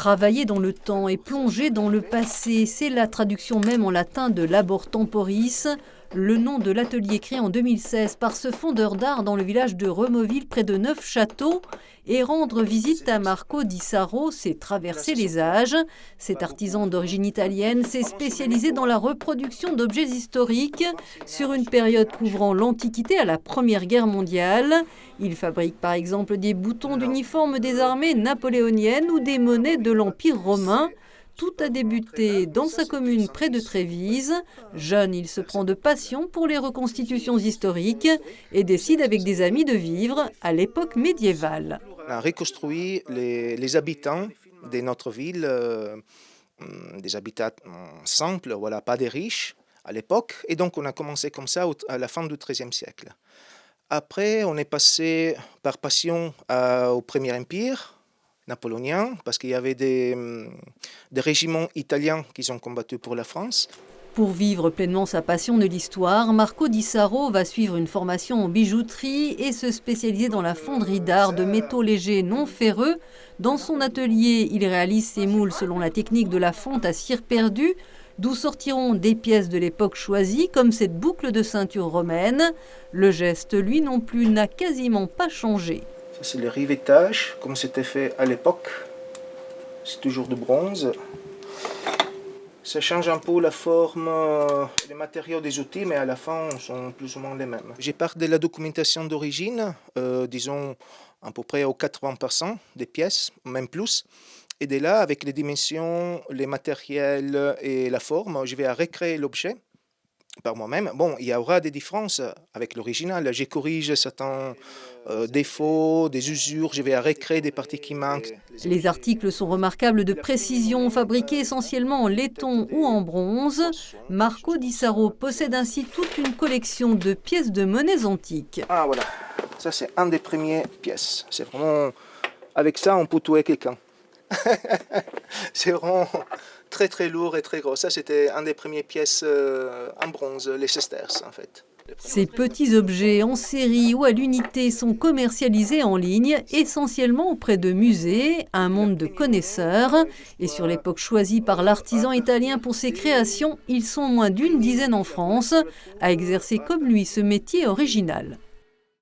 Travailler dans le temps et plonger dans le passé, c'est la traduction même en latin de Labor Temporis, le nom de l'atelier créé en 2016 par ce fondeur d'art dans le village de Removille près de Neufchâteau. Et rendre visite à Marco Di Saro, c'est traverser les âges. Cet artisan d'origine italienne s'est spécialisé dans la reproduction d'objets historiques sur une période couvrant l'Antiquité à la Première Guerre mondiale. Il fabrique par exemple des boutons d'uniforme des armées napoléoniennes ou des monnaies de l'Empire romain. Tout a débuté dans sa commune près de Trévise. Jeune, il se prend de passion pour les reconstitutions historiques et décide avec des amis de vivre à l'époque médiévale. On a reconstruit les habitants de notre ville, des habitants simples, voilà, pas des riches à l'époque. Et donc on a commencé comme ça à la fin du XIIIe siècle. Après, on est passé par passion au Premier Empire napoléonien, parce qu'il y avait des régiments italiens qui ont combattu pour la France. Pour vivre pleinement sa passion de l'histoire, Marco Di Saro va suivre une formation en bijouterie et se spécialiser dans la fonderie d'art de métaux légers non ferreux. Dans son atelier, il réalise ses moules selon la technique de la fonte à cire perdue, d'où sortiront des pièces de l'époque choisies, comme cette boucle de ceinture romaine. Le geste, lui non plus, n'a quasiment pas changé. Ça, c'est le rivetage, comme c'était fait à l'époque. C'est toujours de bronze. Ça change un peu la forme, les matériaux des outils, mais à la fin, sont plus ou moins les mêmes. J'ai parlé de la documentation d'origine, disons à peu près au 80% des pièces, même plus. Et de là, avec les dimensions, les matériels et la forme, je vais recréer l'objet par moi-même. Bon, il y aura des différences avec l'original. Je corrige certains défauts, des usures, je vais recréer des parties qui manquent. Les articles sont remarquables de précision, fabriqués essentiellement en laiton ou en bronze. Marco Di Saro possède ainsi toute une collection de pièces de monnaies antiques. Ah voilà, ça c'est un des premières pièces. C'est vraiment, avec ça on peut tuer quelqu'un. C'est vraiment très très lourd et très gros. Ça c'était un des premières pièces en bronze, les sesterces en fait. Ces petits objets en série ou à l'unité sont commercialisés en ligne, essentiellement auprès de musées, un monde de connaisseurs. Et sur l'époque choisie par l'artisan italien pour ses créations, ils sont moins d'une dizaine en France à exercer comme lui ce métier original.